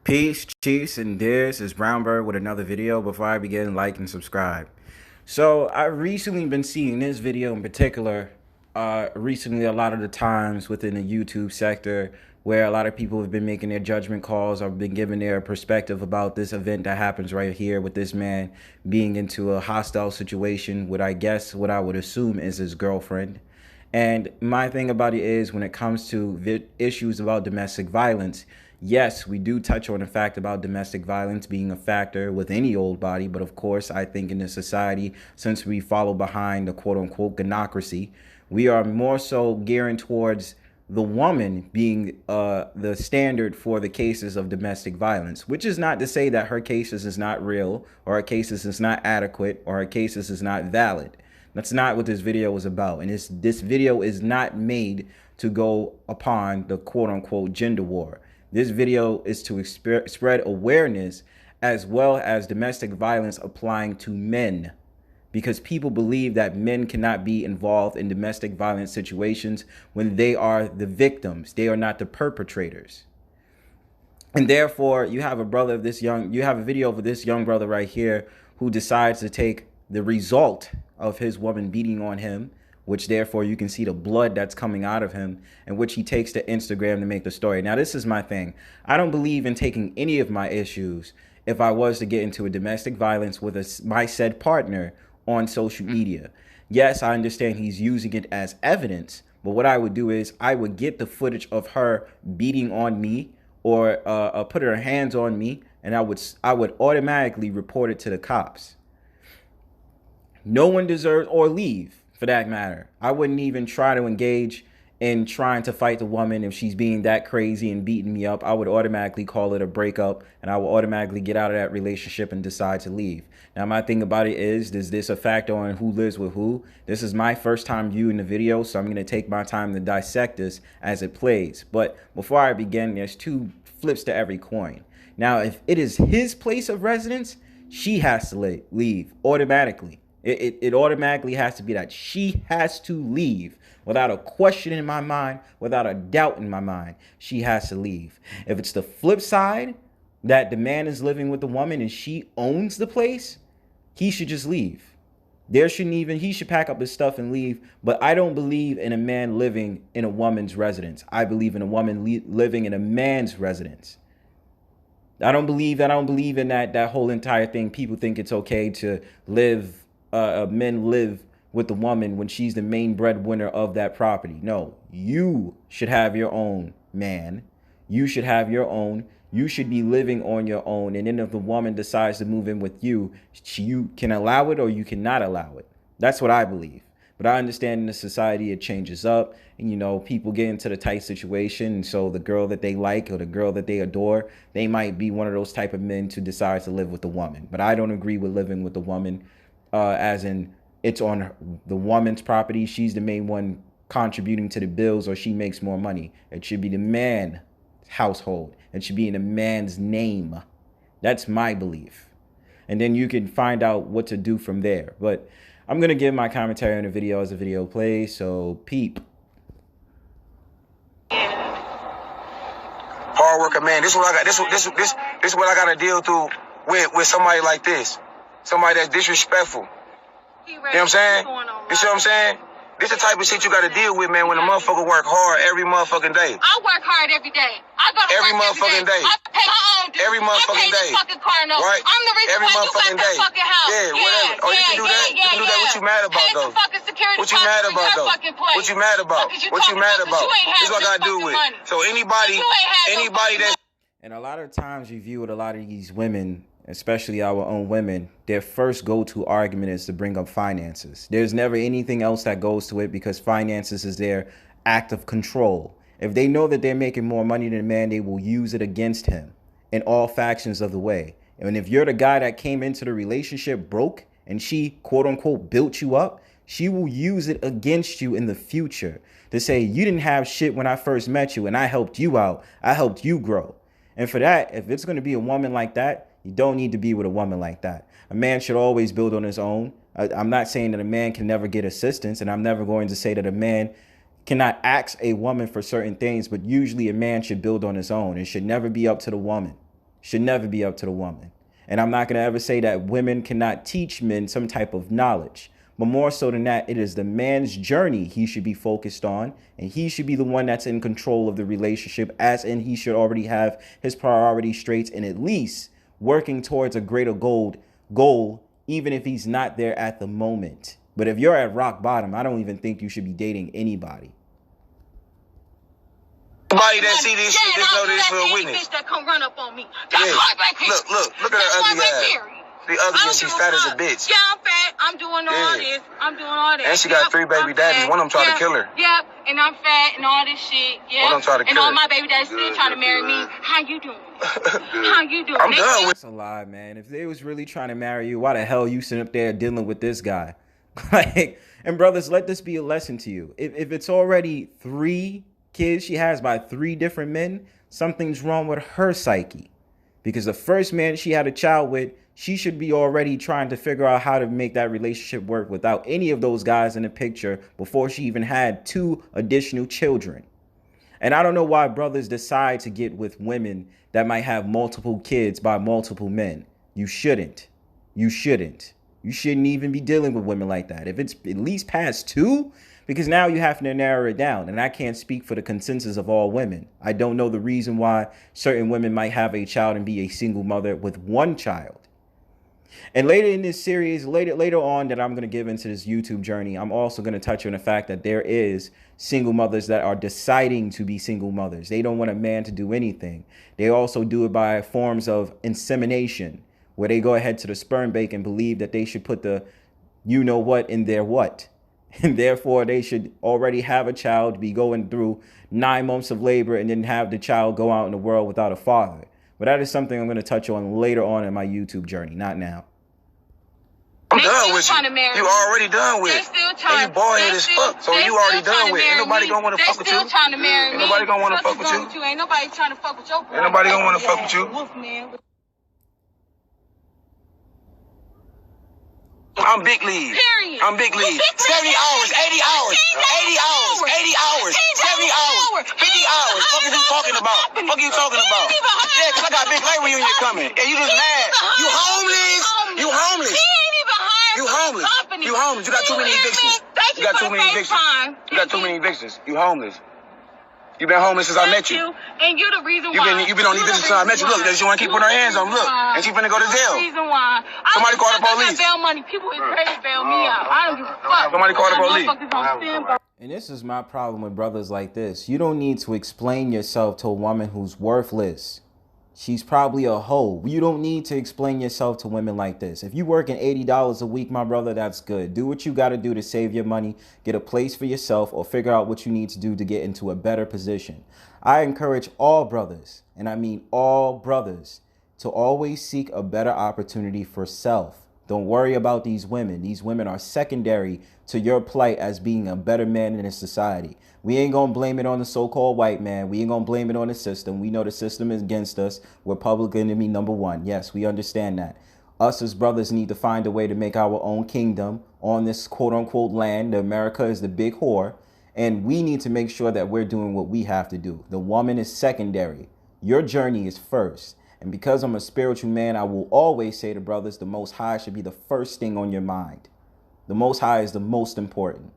Peace, Chiefs, and Dears. It's Brownbird with another video. Before I begin, like and subscribe. So I've recently been seeing this video in particular, recently a lot of the times within the YouTube sector where a lot of people have been making their judgment calls or been giving their perspective about this event that happens right here with this man being into a hostile situation with, I guess, what I would assume is his girlfriend. And my thing about it is when it comes to issues about domestic violence, yes, we do touch on the fact about domestic violence being a factor with any old body. But of course, I think in this society, since we follow behind the quote unquote gynocracy, we are more so gearing towards the woman being the standard for the cases of domestic violence, which is not to say that her cases is not real or her cases is not adequate or her cases is not valid. That's not what this video is about. And this video is not made to go upon the quote unquote gender war. This video is to spread awareness as well as domestic violence applying to men, because people believe that men cannot be involved in domestic violence situations when they are the victims. They are not the perpetrators. And therefore, you have a video of this young brother right here who decides to take the result of his woman beating on him, which therefore you can see the blood that's coming out of him, and which he takes to Instagram to make the story. Now, this is my thing. I don't believe in taking any of my issues if I was to get into a domestic violence with my said partner on social media. Yes, I understand he's using it as evidence, but what I would do is I would get the footage of her beating on me or put her hands on me, and I would automatically report it to the cops. No one deserves, or leave for that matter. I wouldn't even try to engage in trying to fight the woman if she's being that crazy and beating me up. I would automatically call it a breakup, and I will automatically get out of that relationship and decide to leave. Now, my thing about it is this a factor on who lives with who? This is my first time viewing the video, so I'm going to take my time to dissect this as it plays. But before I begin, there's two flips to every coin. Now, if it is his place of residence, she has to leave automatically. It automatically has to be that she has to leave without a question in my mind, without a doubt in my mind. She has to leave. If it's the flip side, that the man is living with the woman and she owns the place, he should just leave. He should pack up his stuff and leave. But I don't believe in a man living in a woman's residence. I believe in a woman living in a man's residence. I don't believe in that whole entire thing. People think it's okay to men live with the woman when she's the main breadwinner of that property. No, you should have your own man. You should have your own. You should be living on your own. And then if the woman decides to move in with you, you can allow it or you cannot allow it. That's what I believe. But I understand in the society it changes up, and people get into the tight situation, and so the girl that they like or the girl that they adore, they might be one of those type of men to decide to live with the woman. But I don't agree with living with the woman. As in it's on the woman's property. She's the main one contributing to the bills, or she makes more money. It should be the man's household. It should be in the man's name. That's my belief. And then you can find out what to do from there. But I'm going to give my commentary on the video as the video plays. So peep. Hard worker, man. This is what I got. This is what I got to deal through with somebody like this. Somebody that's disrespectful. You know what I'm saying? You see what I'm saying? This the type of shit you got to deal with, man, when a motherfucker work hard every motherfucking day. I work hard every day. I go to every work motherfucking day. I pay my own dues. Every motherfucking day. I pay the fucking car note. Right? I'm the reason every why you got motherfucking that day. fucking house. Yeah, whatever. Oh, you can do that? You can do that? What you mad about, though? Fucking security what you mad about, though? What you mad about? What you mad about? This is what I got to do with. So anybody that's... And a lot of times you view with a lot of these women, especially our own women, their first go-to argument is to bring up finances. There's never anything else that goes to it, because finances is their act of control. If they know that they're making more money than a man, they will use it against him in all factions of the way. And if you're the guy that came into the relationship broke and she, quote unquote, built you up, she will use it against you in the future to say, you didn't have shit when I first met you and I helped you out. I helped you grow. And for that, if it's going to be a woman like that, you don't need to be with a woman like that. A man should always build on his own. I'm not saying that a man can never get assistance, and I'm never going to say that a man cannot ask a woman for certain things, but usually a man should build on his own. It should never be up to the woman. should never be up to the woman. And I'm not going to ever say that women cannot teach men some type of knowledge. But more so than that, it is the man's journey he should be focused on. And he should be the one that's in control of the relationship, as in he should already have his priorities straight and at least working towards a greater goal, even if he's not there at the moment. But if you're at rock bottom, I don't even think you should be dating anybody. Somebody that see this shit, just know this for a witness. Bitch that come run up on me. That's Yeah. right back here. Look at her ugly ass. She ugly and she fat as a bitch. Yeah, I'm fat. I'm doing all this. I'm doing all this. And she got 3 baby daddies. One of them tried to kill her. Yep, and I'm fat and all this shit. Yep. One of them tried to kill and all her. my baby daddies still trying to marry me. How you doing? How you doing? I'm done with That's a lie, man. If they was really trying to marry you, why the hell you sitting up there dealing with this guy? Like, and brothers, let this be a lesson to you. If it's already 3 kids she has by 3 different men, something's wrong with her psyche. Because the first man she had a child with, she should be already trying to figure out how to make that relationship work without any of those guys in the picture before she even had 2 additional children. And I don't know why brothers decide to get with women that might have multiple kids by multiple men. You shouldn't. You shouldn't. You shouldn't even be dealing with women like that. If it's at least past 2, because now you have to narrow it down. And I can't speak for the consensus of all women. I don't know the reason why certain women might have a child and be a single mother with 1 child. And later in this series, later on that I'm going to give into this YouTube journey, I'm also going to touch on the fact that there is single mothers that are deciding to be single mothers. They don't want a man to do anything. They also do it by forms of insemination, where they go ahead to the sperm bank and believe that they should put the you know what in their what. And therefore, they should already have a child, be going through 9 months of labor, and then have the child go out in the world without a father. But that is something I'm going to touch on later on in my YouTube journey, not now. I'm done with you. You already done with it. And you boring as fuck, so you already done with it. Ain't nobody gonna want to fuck with you. They still trying to marry me. Ain't nobody gonna want to fuck with you. Ain't nobody trying to fuck with your girl. Ain't nobody gonna want to fuck with you. I'm big league. Period. I'm big league. 70 hours, 80 hours, 80 hours, 80 hours, 70 hours, 50 hours. Fuck is you talking about? Fuck you talking about? Yeah, cause I got a big light reunion coming. Yeah, you just mad. You homeless. You homeless. You homeless. You homeless. You got too many evictions. You got too many evictions. You got too many evictions. You homeless. You been homeless since I met you. And you the reason why. You been on evictions since I met you. Look, she want to keep putting her hands on. Look, and she finna go to jail. Reason why. Somebody call the police. Bail money. People is ready to bail me out. I don't give a fuck. Somebody call the police. And this is my problem with brothers like this. You don't need to explain yourself to a woman who's worthless. She's probably a hoe. You don't need to explain yourself to women like this. If you working $80 a week, my brother, that's good. Do what you got to do to save your money, get a place for yourself, or figure out what you need to do to get into a better position. I encourage all brothers, and I mean all brothers, to always seek a better opportunity for self. Don't worry about these women. These women are secondary to your plight as being a better man in this society. We ain't going to blame it on the so-called white man. We ain't going to blame it on the system. We know the system is against us. We're public enemy number 1. Yes, we understand that. Us as brothers need to find a way to make our own kingdom on this quote-unquote land. America is the big whore. And we need to make sure that we're doing what we have to do. The woman is secondary. Your journey is first. And because I'm a spiritual man, I will always say to brothers, the Most High should be the first thing on your mind. The Most High is the most important.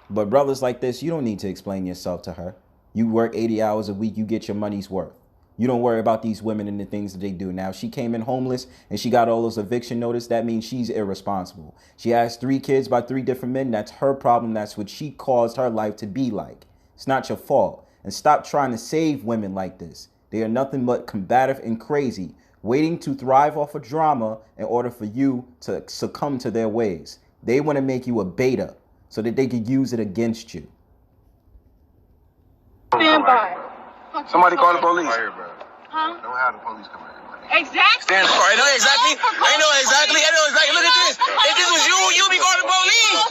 But brothers like this, you don't need to explain yourself to her. You work 80 hours a week, you get your money's worth. You don't worry about these women and the things that they do. Now, if she came in homeless and she got all those eviction notice, that means she's irresponsible. She has 3 kids by 3 different men. That's her problem. That's what she caused her life to be like. It's not your fault. And stop trying to save women like this. They are nothing but combative and crazy, waiting to thrive off of drama in order for you to succumb to their ways. They want to make you a beta so that they could use it against you. Stand by. Somebody call the police. Huh? Don't have the police come here. Exactly. Stand for. I know exactly. I know exactly. I know exactly. Look at this. If this was you, you'd be calling the police.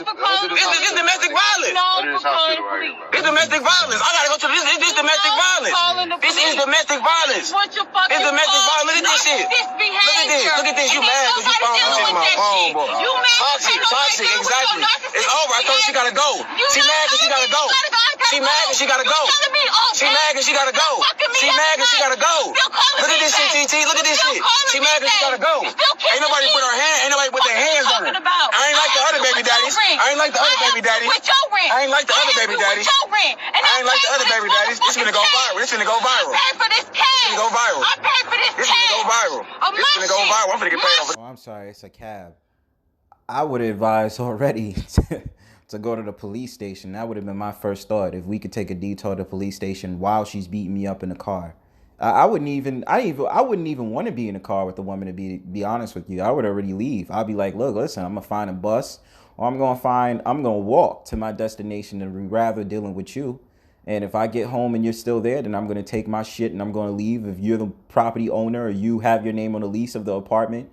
It's domestic violence. It's domestic violence. I gotta go to this. This domestic violence. This is domestic violence. It's domestic violence. Look at this shit. Look at this. Look at this. You mad because you found some shit in my phone, boy. Toxic. Toxic. Exactly. It's over. I told her she gotta go. She mad because she gotta go. She mad and she gotta go. She mad and she gotta go. She mad and she gotta go. Look at this shit, TT. Look at this shit. She mad and she gotta go. Ain't nobody put their hands on her. I ain't like the other baby daddies. I ain't like the other baby daddies. I ain't like the other baby daddies. I ain't like the other baby daddies. This finna go viral. This finna go viral. I paid for this cab. This finna go viral. I paid for this cab. This finna go viral. This finna go viral. I'm finna get paid over. Oh, I'm sorry, it's a cab. I would advise already to go to the police station. That would have been my first thought. If we could take a detour to the police station while she's beating me up in the car. I wouldn't even want to be in the car with the woman, to be honest with you. I would already leave. I'd be like, look, listen, I'm gonna find a bus, or I'm gonna walk to my destination and rather dealing with you. And if I get home and you're still there, then I'm gonna take my shit and I'm gonna leave. If you're the property owner or you have your name on the lease of the apartment,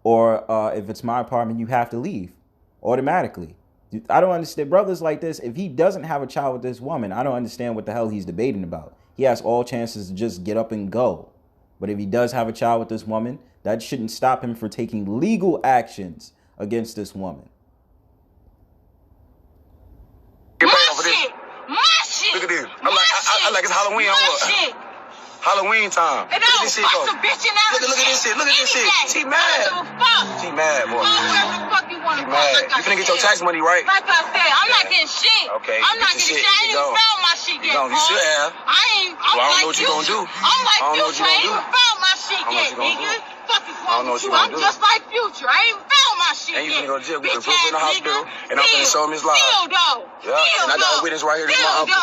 or if it's my apartment, you have to leave automatically. I don't understand brothers like this. If he doesn't have a child with this woman, I don't understand what the hell he's debating about. He has all chances to just get up and go. But if he does have a child with this woman, that shouldn't stop him from taking legal actions against this woman. My shit. Look at this. I like it's Halloween. Halloween time. And look at this shit, though. Look at this shit. Look at this shit. She mad. She mad, boy. You finna get your tax money, right? Like I said, I'm not getting shit. Okay. I'm not getting shit. I ain't even found my shit yet. You should have. I'm know what you gonna do. I'm like Future. I ain't even found my shit yet, nigga. Fuck is wrong with you? I'm just like Future. I ain't found my shit yet. And you finna go to jail. We finna put him in the hospital. And I'm finna show him his life. Still though. Yeah. And I got a witness right here. This is my uncle.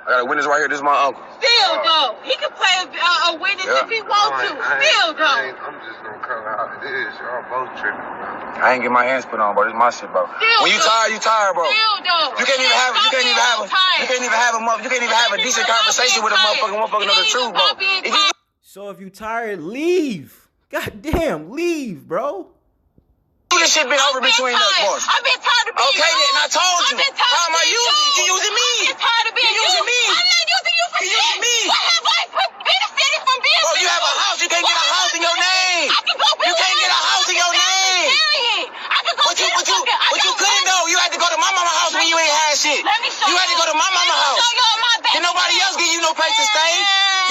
I got a witness right here. This is my uncle. Still though. He can play a witness if he wants to. Still though. I'm just gonna call it how it is. Y'all both tripping. I ain't get my hands put on, bro. This is my shit, bro. When you tired, you tired, bro. Still though. You can't even have a decent conversation with a motherfucker know the truth, bro. So if you tired, leave. God damn, leave, bro. This shit been over between us, boss. I've been tired of being okay, then I told you. How am I using you? Using me. I've been tired of being using me. I'm not using you for shit. Using me. What have I benefited from being bro, with you have a house. You can't get a house in your name. I can go you can't get a house in your name. I can go But you couldn't though. You had to go to my mama house when you ain't had shit. Let me show you. You had to go to my mama house. Can nobody else give you no place to stay?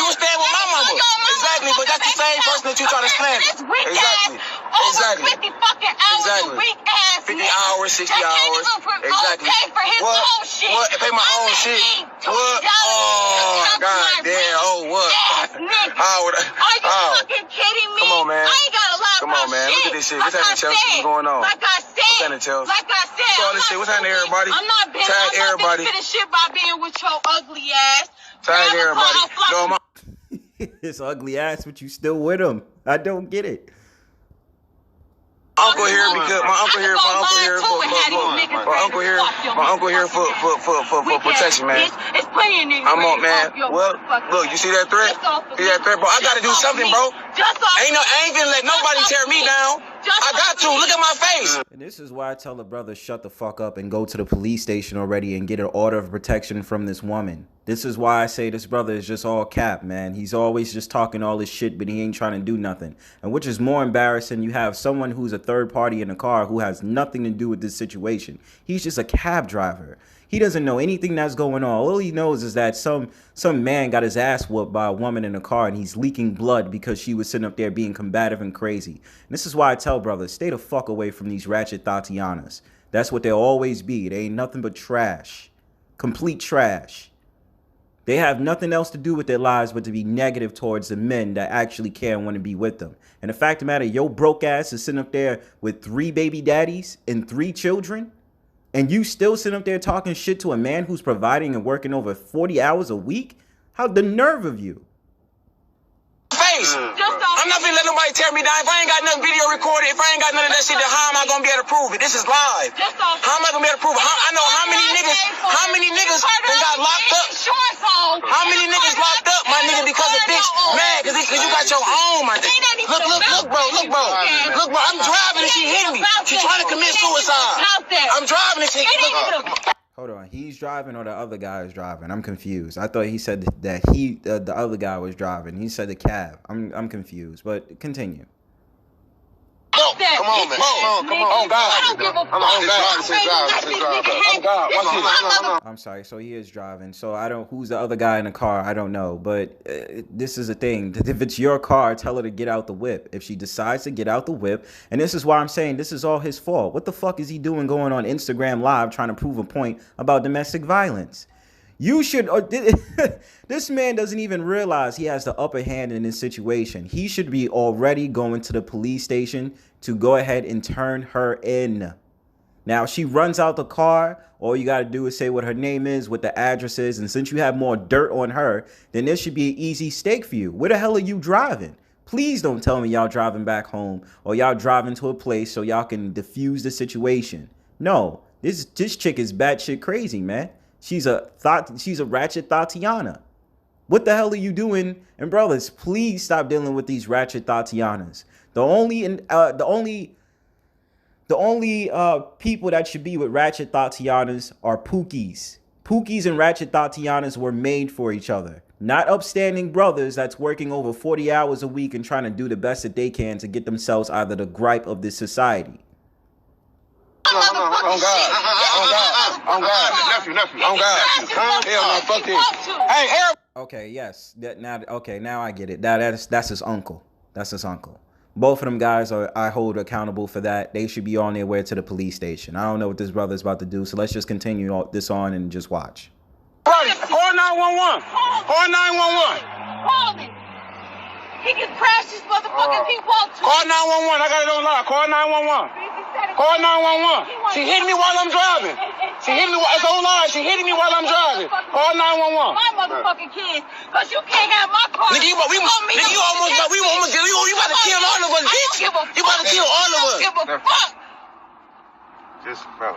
You was staying with my mama. Exactly, but that's the same person that you try to slander. Exactly. Over 50 fucking hours a week ass 50 hours, 60 hours. Exactly. Pay for his own shit. What? Pay my own shit. What? Oh, god damn. Oh, what? How would I? Are you fucking kidding me? Come on, man. I ain't got a lot Come on, man. Look at this shit. What's happening, Chelsea? What's going on? Like I said. What's happening, Chelsea? Like I said. What's all this shit? What's happening, everybody? I'm not benefiting shit by being with your ugly ass. Tag everybody. No, my his ugly ass, but you still with him. I don't get it. Uncle here because my uncle here for protection, man. It's plenty of niggas. I'm on, man. Well, look, you see that threat? See that threat, bro? I gotta do something, bro. I ain't gonna let nobody tear me down. I got to. Look at my face. And this is why I tell the brother, shut the fuck up and go to the police station already and get an order of protection from this woman. This is why I say this brother is just all cap, man. He's always just talking all this shit, but he ain't trying to do nothing. And which is more embarrassing, you have someone who's a third party in the car who has nothing to do with this situation. He's just a cab driver. He doesn't know anything that's going on. All he knows is that some man got his ass whooped by a woman in a car and he's leaking blood because she was sitting up there being combative and crazy. And this is why I tell brothers, stay the fuck away from these ratchet Tatianas. That's what they'll always be. They ain't nothing but trash. Complete trash. They have nothing else to do with their lives but to be negative towards the men that actually care and want to be with them. And the fact of the matter, your broke ass is sitting up there with 3 baby daddies and 3 children. And you still sit up there talking shit to a man who's providing and working over 40 hours a week? How the nerve of you? Face. I'm not gonna let nobody tear me down. If I ain't got nothing video recorded, if I ain't got none of that shit, then how am I gonna be able to prove it? This is live. How am I gonna be able to prove it? I know how many niggas that got locked up. How many niggas locked up, my nigga, because a bitch mad because you got your own, my nigga. Look, bro. I'm driving and she hitting me. She trying to commit suicide. I'm driving and she. Hold on, he's driving or the other guy is driving? I'm confused. I thought he said that the other guy was driving. He said the cab. I'm confused, but continue. No, that. Come on, man. Come on. On God. I don't give a fuck. On God. Watch this. I'm sorry. So he is driving. So I don't. Who's the other guy in the car? I don't know. But this is the thing. If it's your car, tell her to get out the whip. If she decides to get out the whip, and this is why I'm saying this is all his fault. What the fuck is he doing going on Instagram Live trying to prove a point about domestic violence? You should. This man doesn't even realize he has the upper hand in this situation. He should be already going to the police station to go ahead and turn her in. Now, if she runs out the car, all you got to do is say what her name is, what the address is. And since you have more dirt on her, then this should be an easy stake for you. Where the hell are you driving? Please don't tell me y'all driving back home or y'all driving to a place so y'all can diffuse the situation. No, this chick is batshit crazy, man. She's a ratchet Tatiana. What the hell are you doing? And brothers, please stop dealing with these ratchet Tatianas. The only people that should be with ratchet Tatianas are Pookies. Pookies and ratchet Tatianas were made for each other. Not upstanding brothers that's working over 40 hours a week and trying to do the best that they can to get themselves out of the gripe of this society. On God. Nephew. On God. Hell no, fuck this. Hey, Okay, yes. Now I get it. That's his uncle. That's his uncle. Both of them guys I hold accountable for that. They should be on their way to the police station. I don't know what this brother's about to do, so let's just continue this on and just watch. Call 911. Call 911. Call me. He can crash this motherfucking people out too. Call 911. I got it on live. Call 911. Call 911. She hitting me while I'm driving. She hitting me. It's on live. She hitting me while I'm driving. Call 911. My motherfucking kids, cause you can't have my car. Nigga, you almost about to kill all of us, bitch. You about to kill all of us. Give a fuck. Just, bro.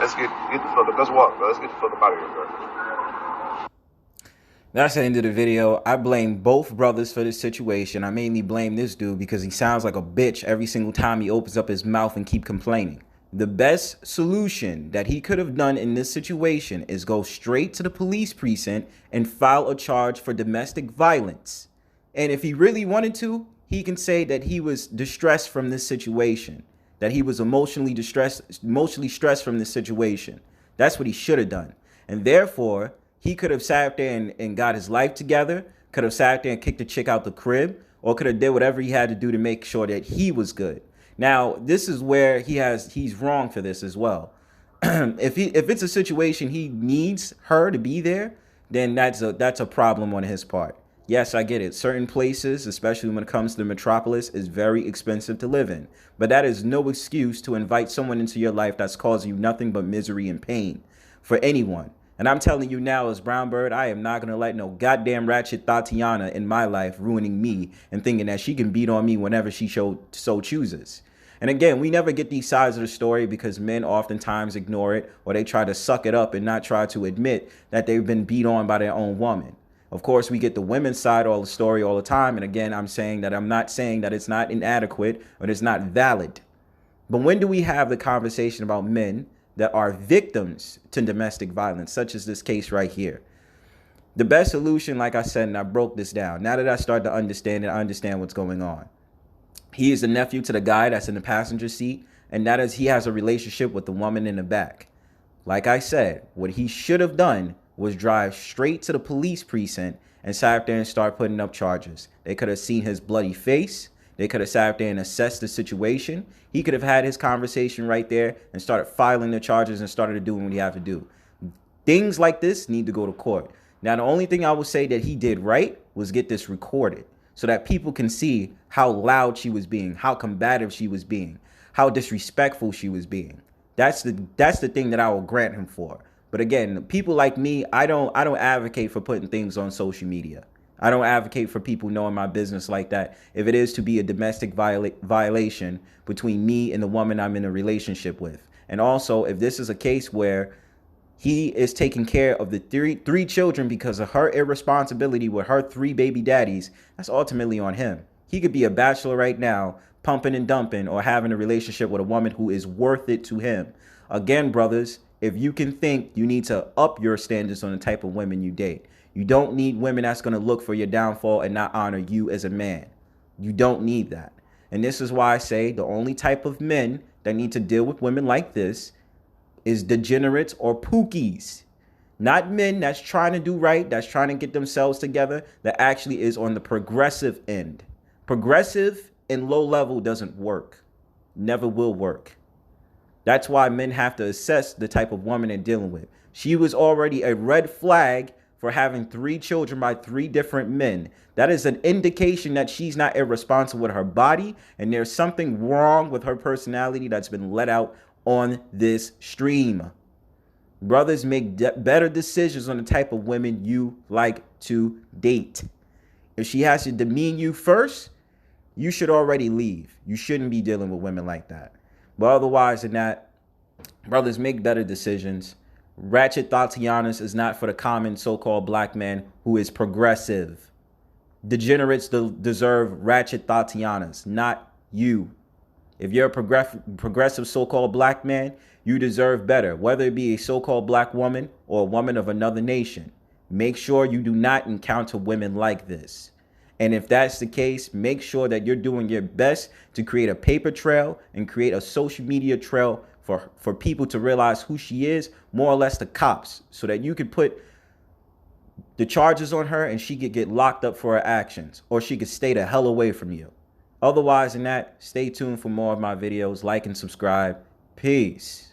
Let's get the fuck up. Let's walk, bro. Let's get the fuck up out of here, bro. That's the end of the video. I blame both brothers for this situation. I mainly blame this dude because he sounds like a bitch every single time he opens up his mouth and keep complaining. The best solution that he could have done in this situation is go straight to the police precinct and file a charge for domestic violence. And if he really wanted to, he can say that he was distressed from this situation, that he was emotionally stressed from this situation. That's what he should have done. And therefore, he could have sat there and got his life together, could have sat there and kicked the chick out the crib, or could have did whatever he had to do to make sure that he was good. Now, this is where he's wrong for this as well. If it's a situation he needs her to be there, then that's a problem on his part. Yes, I get it. Certain places, especially when it comes to the metropolis, is very expensive to live in. But that is no excuse to invite someone into your life that's causing you nothing but misery and pain for anyone. And I'm telling you now, as Brownbird, I am not going to let no goddamn ratchet Tatiana in my life ruining me and thinking that she can beat on me whenever she so chooses. And again, we never get these sides of the story because men oftentimes ignore it, or they try to suck it up and not try to admit that they've been beat on by their own woman. Of course, we get the women's side of the story all the time. And again, I'm not saying that it's not inadequate or it's not valid. But when do we have the conversation about men that are victims to domestic violence, such as this case right here? The best solution, like I said, and I broke this down. Now that I start to understand it, I understand what's going on. He is the nephew to the guy that's in the passenger seat, and that is he has a relationship with the woman in the back. Like I said, what he should have done was drive straight to the police precinct and sat there and start putting up charges. They could have seen his bloody face. They could have sat there and assessed the situation. He could have had his conversation right there and started filing the charges and started doing what he had to do. Things like this need to go to court. Now, the only thing I would say that he did right was get this recorded so that people can see how loud she was being, how combative she was being, how disrespectful she was being. That's the thing that I will grant him for. But again, people like me, I don't advocate for putting things on social media. I don't advocate for people knowing my business like that. If it is to be a domestic violation between me and the woman I'm in a relationship with. And also, if this is a case where he is taking care of the three children because of her irresponsibility with her 3 baby daddies, that's ultimately on him. He could be a bachelor right now, pumping and dumping, or having a relationship with a woman who is worth it to him. Again, brothers, if you can think, you need to up your standards on the type of women you date. You don't need women that's going to look for your downfall and not honor you as a man. You don't need that. And this is why I say the only type of men that need to deal with women like this is degenerates or pookies. Not men that's trying to do right, that's trying to get themselves together, that actually is on the progressive end. Progressive and low level doesn't work. Never will work. That's why men have to assess the type of woman they're dealing with. She was already a red flag for having 3 children by 3 different men. That is an indication that she's not irresponsible with her body, and there's something wrong with her personality that's been let out on this stream. Brothers, make better decisions on the type of women you like to date. If she has to demean you first, you should already leave. You shouldn't be dealing with women like that. But otherwise than that, brothers, make better decisions. Ratchet Tatianas is not for the common so-called black man who is progressive. Degenerates deserve ratchet Tatianas, not you. If you're a progressive so-called black man, you deserve better, whether it be a so-called black woman or a woman of another nation. Make sure you do not encounter women like this. And if that's the case, make sure that you're doing your best to create a paper trail and create a social media trail for people to realize who she is, more or less the cops, so that you could put the charges on her and she could get locked up for her actions, or she could stay the hell away from you. Otherwise than that, stay tuned for more of my videos. Like and subscribe. Peace.